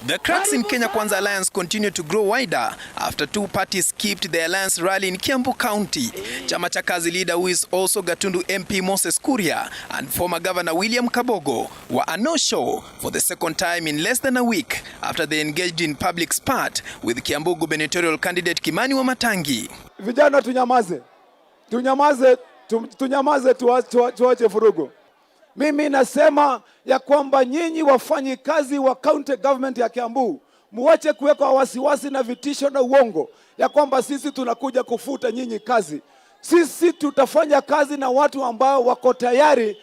The cracks in Kenya Kwanza Alliance continue to grow wider after two parties skipped the alliance rally in Kiambu County. Chama cha Kazi leader, who is also Gatundu MP Moses Kuria, and former Governor William Kabogo were a no-show for the second time in less than a week after they engaged in public spat with Kiambu gubernatorial candidate Kimani Wamatangi. Vijana tunyamaze tuache furugu. Mimi nasema ya kwamba nyinyi wafanyikazi wa county government ya Kiambu muache kuweka wasiwasi na vitisho na uongo ya kwamba sisi tunakuja kufuta nyinyi kazi. Sisi tutafanya kazi na watu ambao wako tayari.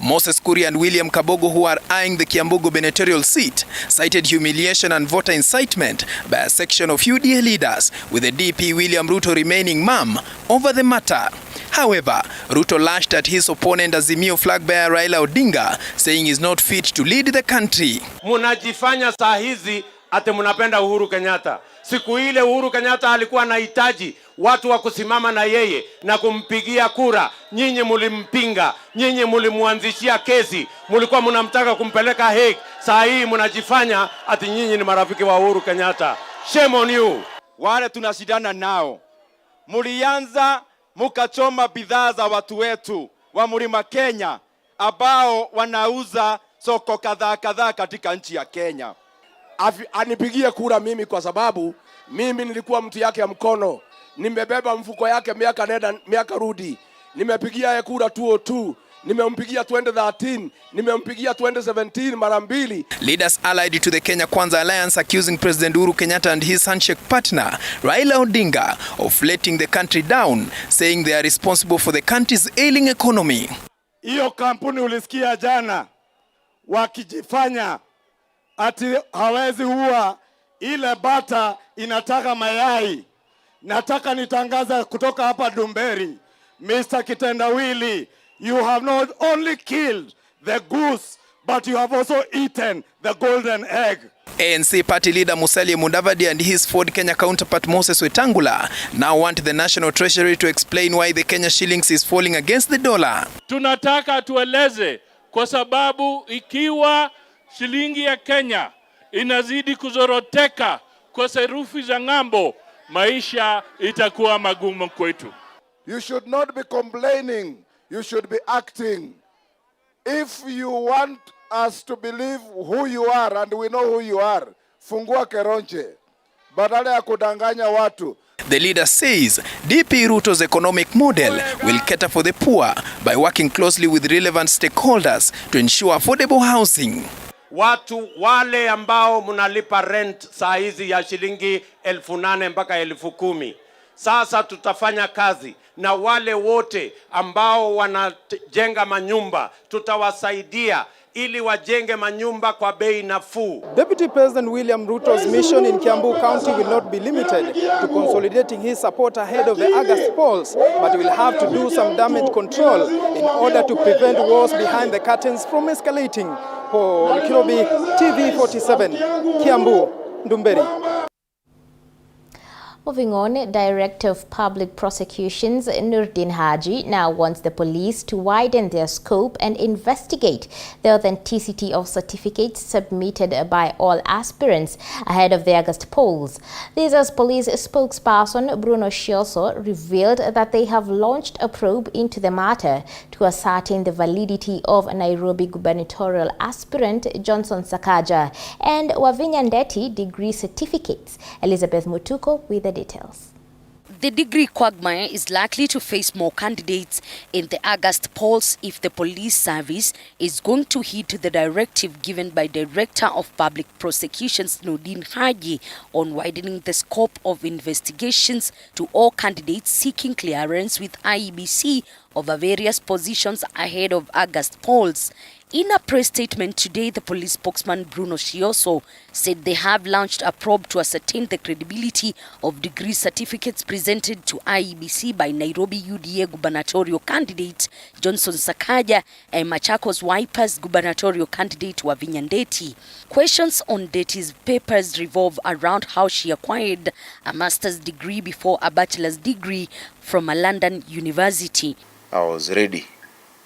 Moses Kuria and William Kabogo, who are eyeing the Kiambu gubernatorial seat, cited humiliation and voter incitement by a section of UDA leaders, with the DP William Ruto remaining mum over the matter. However, Ruto lashed at his opponent Azimio flag bearer Raila Odinga, saying he's not fit to lead the country. Munajifanya saa hizi ate munapenda Uhuru Kenyatta. Siku ile Uhuru Kenyatta alikuwa anahitaji watu wa kusimama na yeye na kumpigia kura. Nyinyi mulimpinga, nyinyi mulimuanzishia kesi, mulikuwa mnamtaka kumpeleka Hague. Saa hii munajifanya ati nyinyi ni marafiki wa Uhuru Kenyatta. Shame on you. Wale tunashidana nao, mulianza mukachoma bidhaa za watu wetu wa Mlima Kenya ambao wanauza soko kadhaa katika nchi ya Kenya. Anipigie kura mimi kwa sababu mimi nilikuwa mtu yake ya mkono. Nimebeba mfuko yake miaka nenda miaka rudi. Nimepigia yeye kura 2002, nimempigia 2013, nimempigia 2017 mara mbili. Leaders allied to the Kenya Kwanza Alliance accusing President Uhuru Kenyatta and his handshake partner Raila Odinga of letting the country down, saying they are responsible for the country's ailing economy. Hiyo kampuni ulisikia jana wakijifanya ati hawezi huwa ile bata inataka mayai. Nataka nitangaza kutoka hapa Dumberi, Mr. Kitendawili, you have not only killed the goose, but you have also eaten the golden egg. ANC party leader Musalia Mudavadi and his Ford Kenya counterpart Moses Wetangula now want the National Treasury to explain why the Kenya shillings is falling against the dollar. Tunataka tueleze kwa sababu ikiwa shilingi ya Kenya inazidi kuzoroteka kwa sarufi za ng'ambo, maisha itakuwa magumu kwetu. You should not be complaining, you should be acting. If you want us to believe who you are, and we know who you are, fungua keronche badala ya kudanganya watu. The leader says DP Ruto's economic model will cater for the poor by working closely with relevant stakeholders to ensure affordable housing. Watu wale ambao munalipa rent saa hizi ya shilingi 8,000 mpaka 10,000. Sasa tutafanya kazi na wale wote ambao wanajenga manyumba, tutawasaidia ili wajenge manyumba kwa bei nafuu. Deputy President William Ruto's mission in Kiambu County will not be limited to consolidating his support ahead of the August polls, but will have to do some damage control in order to prevent wars behind the curtains from escalating. Paul Kirobi, TV47, Kiambu, Ndumberi. Moving on, Director of Public Prosecutions Nurdin Haji now wants the police to widen their scope and investigate the authenticity of certificates submitted by all aspirants ahead of the August polls. This as police spokesperson Bruno Shioso revealed that they have launched a probe into the matter to ascertain the validity of Nairobi gubernatorial aspirant Johnson Sakaja and Wavinya Ndeti degree certificates. Elizabeth Mutuko with the details. The degree quagmire is likely to face more candidates in the August polls if the police service is going to heed to the directive given by Director of Public Prosecutions Nurdin Haji on widening the scope of investigations to all candidates seeking clearance with IEBC over various positions ahead of August polls. In a press statement today, the police spokesman Bruno Shioso said they have launched a probe to ascertain the credibility of degree certificates presented to IEBC by Nairobi UDA gubernatorial candidate Johnson Sakaja and Machakos Wipers gubernatorial candidate Wavinya Ndeti. Questions on Ndeti's papers revolve around how she acquired a master's degree before a bachelor's degree from a London university. I was ready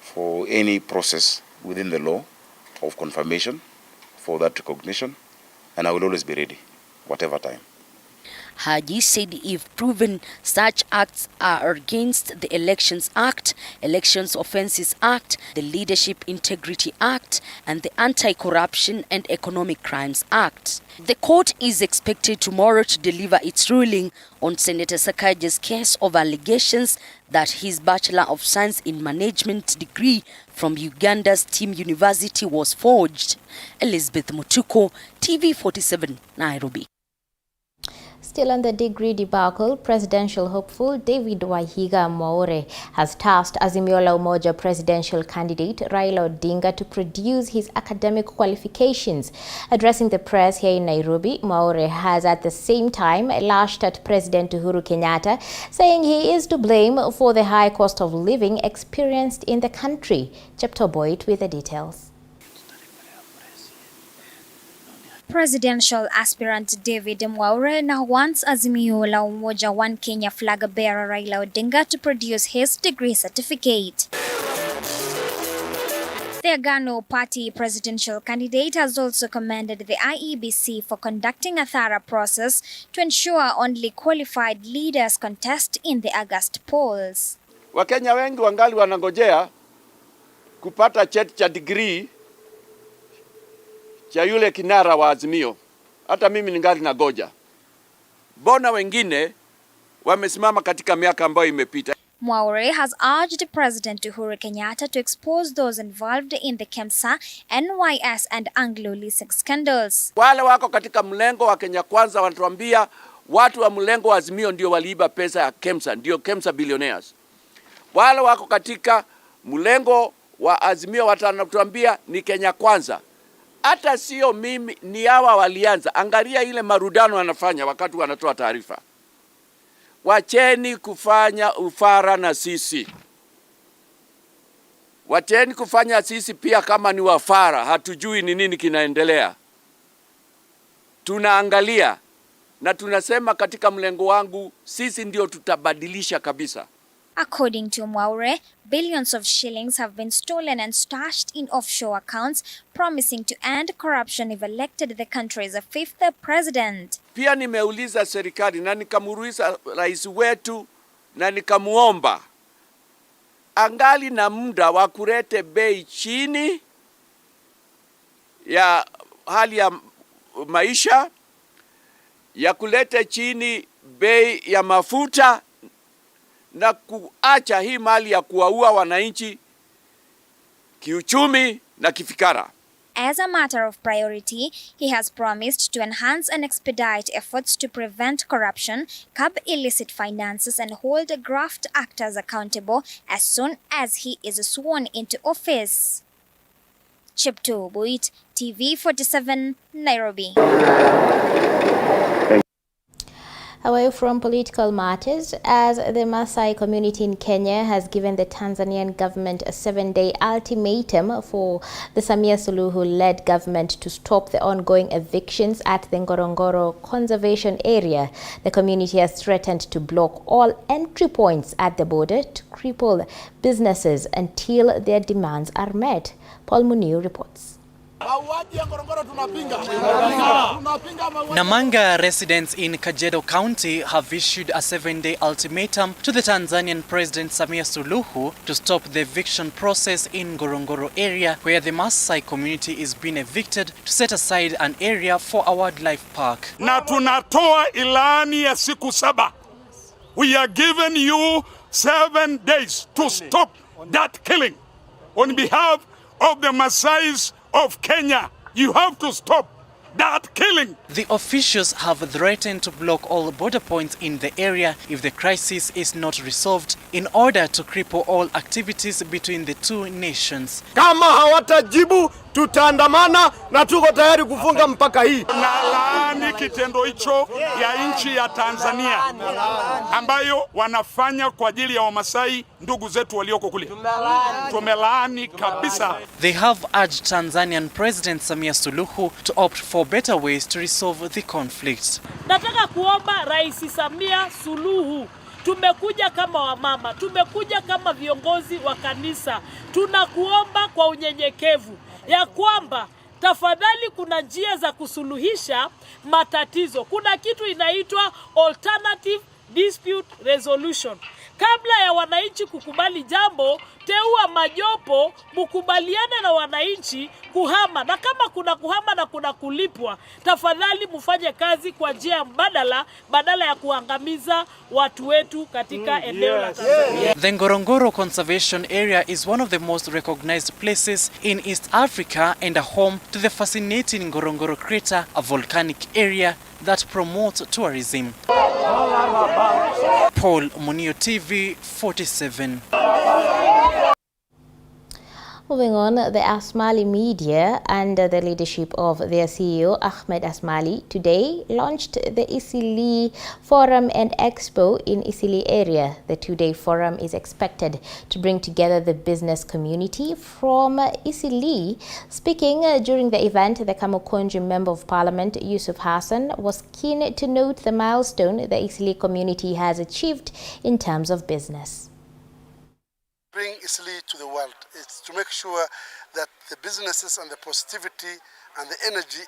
for any process within the law of confirmation for that recognition, and I will always be ready, whatever time. Haji said if proven, such acts are against the Elections Act, Elections Offences Act, the Leadership Integrity Act, and the Anti-Corruption and Economic Crimes Act. The court is expected tomorrow to deliver its ruling on Senator Sakaja's case of allegations that his Bachelor of Science in Management degree from Uganda's Team University was forged. Elizabeth Mutuko, TV47 Nairobi. Still on the degree debacle, presidential hopeful David Wahiga Mwaure has tasked Azimio la Umoja presidential candidate Raila Odinga to produce his academic qualifications. Addressing the press here in Nairobi, Mwaure has at the same time lashed at President Uhuru Kenyatta, saying he is to blame for the high cost of living experienced in the country. Chapter Boyd with the details. Presidential aspirant David Mwaure now wants Azimio la Umoja One Kenya flag bearer Raila Odinga to produce his degree certificate. The Agano Party presidential candidate has also commended the IEBC for conducting a thorough process to ensure only qualified leaders contest in the August polls. Wakenya wengi wangali wanangojea kupata cheti cha degree cha yule kinara wa Azimio. Hata mimi ningali nagoja. Bona wengine wamesimama katika miaka ambayo imepita. Mwaure has urged President Uhuru Kenyatta to expose those involved in the KEMSA, NYS and Anglo leasing scandals. Wale wako katika mlengo wa Kenya Kwanza wanatuambia watu wa mlengo wa Azimio ndio waliiba pesa ya KEMSA, ndio KEMSA billionaires. Wale wako katika mlengo wa Azimio wanatuambia ni Kenya Kwanza. Hata sio mimi, ni hawa walianza. Angalia ile marudano wanafanya wakati wanatoa taarifa. Wacheni kufanya ufara na sisi. Wacheni kufanya sisi pia kama ni wafara. Hatujui ni nini kinaendelea. Tunaangalia na tunasema katika mlengo wangu sisi ndio tutabadilisha kabisa. According to Mwaure, billions of shillings have been stolen and stashed in offshore accounts, promising to end corruption if elected the country's fifth president. Pia nimeuliza serikali na nikamuuliza rais wetu na nikamuomba angali na muda wa kulete bei chini ya hali ya maisha, ya kulete chini bei ya mafuta na kuacha hii mali ya kuwaua wananchi kiuchumi na kifikara. As a matter of priority, he has promised to enhance and expedite efforts to prevent corruption, curb illicit finances and hold graft actors accountable as soon as he is sworn into office. Chepto Boyd, TV47 Nairobi. Away from political matters, as the Maasai community in Kenya has given the Tanzanian government a 7-day ultimatum for the Samia Suluhu-led government to stop the ongoing evictions at the Ngorongoro Conservation Area. The community has threatened to block all entry points at the border to cripple businesses until their demands are met. Paul Muniu reports. Namanga residents in Kajiado County have issued a 7-day ultimatum to the Tanzanian President Samia Suluhu to stop the eviction process in Ngorongoro area, where the Maasai community is being evicted, to set aside an area for a wildlife park. Na tunatoa ilani ya siku 7. We are giving you 7 days to stop that killing. On behalf of the Maasais of Kenya, you have to stop that killing. The officials have threatened to block all border points in the area if the crisis is not resolved, in order to cripple all activities between the two nations. Kama hawatajibu tutaandamana na tuko tayari kufunga mpaka hii. Na laani kitendo hicho ya nchi ya Tanzania ambayo wanafanya kwa ajili ya Wamasai ndugu zetu walioko kule. Tumelaani kabisa. They have urged Tanzanian President Samia Suluhu to opt for better ways to resolve the conflict. Nataka kuomba Rais Samia Suluhu, tumekuja kama wamama, tumekuja kama viongozi wa kanisa, tunakuomba kwa unyenyekevu ya kwamba Tafadhali, kuna njia za kusuluhisha matatizo. Kuna kitu inaitwa alternative dispute resolution. Kabla ya wananchi kukubali jambo, teua majopo, mukubaliane na wananchi kuhama. Na kama kuna kuhama na kuna kulipwa, tafadhali mufanye kazi kwa njia mbadala badala ya kuangamiza watu wetu katika eneo la Tanzania. The Ngorongoro Conservation Area is one of the most recognized places in East Africa and a home to the fascinating Ngorongoro crater, a volcanic area that promotes tourism. Paul Munio, TV47. Moving on, the Asmali media, under the leadership of their CEO, Ahmed Asmali, today launched the Isili Forum and Expo in Isili area. The two-day forum is expected to bring together the business community from Isili. Speaking during the event, the Kamukunji Member of Parliament, Yusuf Hassan, was keen to note the milestone the Isili community has achieved in terms of business. Bring Isili to the world. It's to make sure that the businesses and the positivity and the energy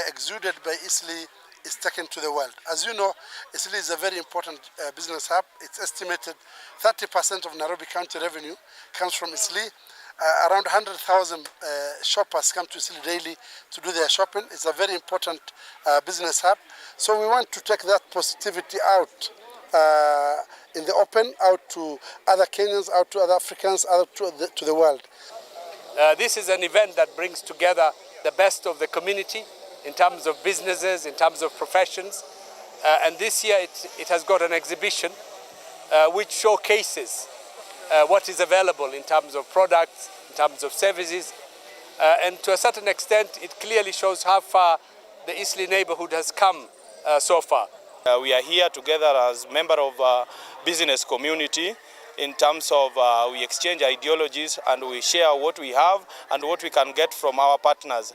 exuded by Isili is taken to the world. As you know, Isili is a very important business hub. It's estimated 30% of Nairobi County revenue comes from Isili. Around 100,000 shoppers come to Isili daily to do their shopping. It's a very important business hub. So we want to take that positivity out in the open, out to other Kenyans, out to other Africans, out to the world. This is an event that brings together the best of the community in terms of businesses, in terms of professions. And this year it has got an exhibition which showcases what is available in terms of products, in terms of services. And to a certain extent, it clearly shows how far the Isli neighborhood has come so far. We are here together as member of business community in terms of we exchange ideologies and we share what we have and what we can get from our partners.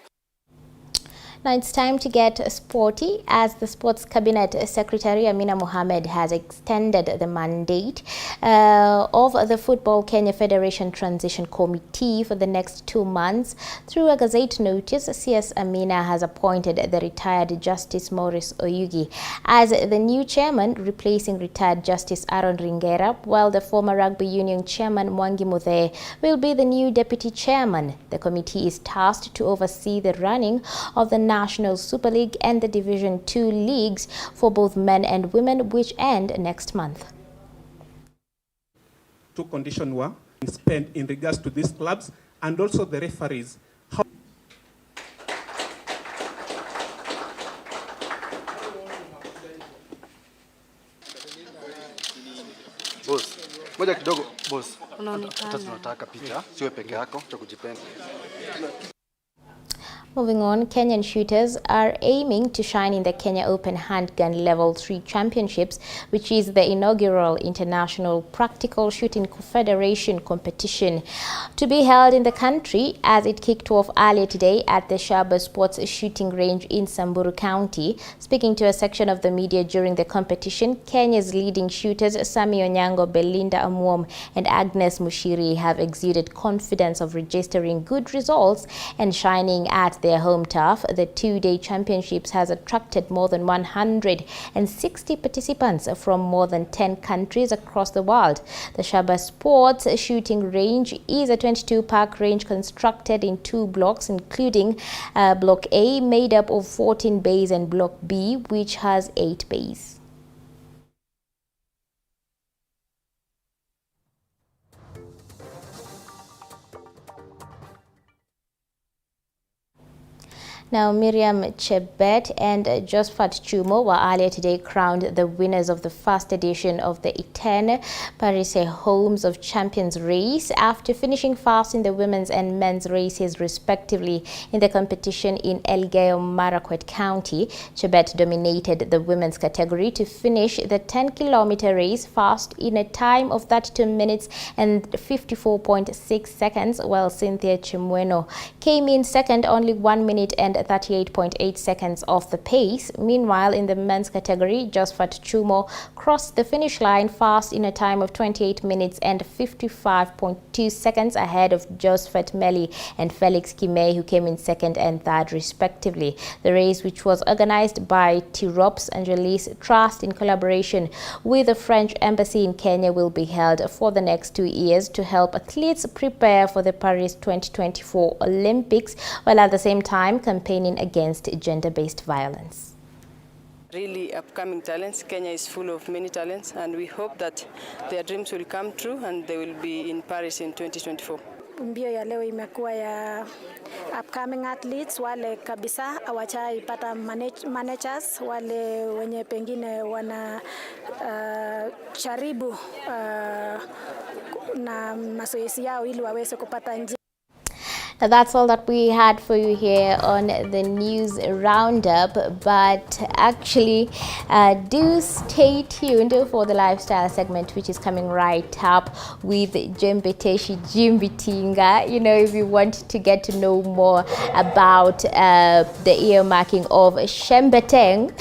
Now it's time to get sporty, as the Sports Cabinet Secretary Amina Mohamed has extended the mandate of the Football Kenya Federation Transition Committee for the next 2 months. Through a Gazette notice, CS Amina has appointed the retired Justice Maurice Oyugi as the new chairman, replacing retired Justice Aaron Ringera, while the former Rugby Union chairman Mwangi Muthee will be the new deputy chairman. The committee is tasked to oversee the running of the National Super League and the Division 2 leagues for both men and women, which end next month. Two conditions were spent in regards to these clubs and also the referees. Boss, moja kidogo boss. Hata tunataka picha, siwe peke yako, cha kujipenda. Moving on, Kenyan shooters are aiming to shine in the Kenya Open Handgun Level 3 Championships, which is the inaugural International Practical Shooting Federation competition to be held in the country, as it kicked off earlier today at the Shaba Sports Shooting Range in Samburu County. Speaking to a section of the media during the competition, Kenya's leading shooters Sami Onyango, Belinda Amuom and Agnes Mushiri have exuded confidence of registering good results and shining at their home turf. The two-day championships has attracted more than 160 participants from more than 10 countries across the world. The Shaba Sports Shooting Range is a 22-park range constructed in 2 blocks, including Block A, made up of 14 bays, and Block B, which has 8 bays. Now, Miriam Chebet and Josephat Chumo were earlier today crowned the winners of the first edition of the Iten Paris Homes of Champions race after finishing first in the women's and men's races respectively in the competition in Elgeyo Marakwet County. Chebet dominated the women's category to finish the 10-kilometer race first in a time of 32 minutes and 54.6 seconds, while Cynthia Chimweno came in second, only 1 minute and and 38.8 seconds off the pace. Meanwhile, in the men's category, Josephat Chumo crossed the finish line fast in a time of 28 minutes and 55.2 seconds ahead of Josephat Meli and Felix Kimei, who came in second and third respectively. The race, which was organized by T-Rops and Release Trust in collaboration with the French Embassy in Kenya, will be held for the next 2 years to help athletes prepare for the Paris 2024 Olympics, while at the same time campaigning against gender-based violence. Really upcoming talents. Kenya is full of many talents, and we hope that their dreams will come true and they will be in Paris in 2024. Mbio ya leo imekuwa ya upcoming athletes, wale kabisa hawajaipata managers, wale wenye pengine wana jaribu na mazoezi yao ili waweze kupata njia. Now that's all that we had for you here on the news roundup, but actually do stay tuned for the lifestyle segment, which is coming right up with Jembeteshi Jimbitinga. You know, if you want to get to know more about the earmarking of Shembeteng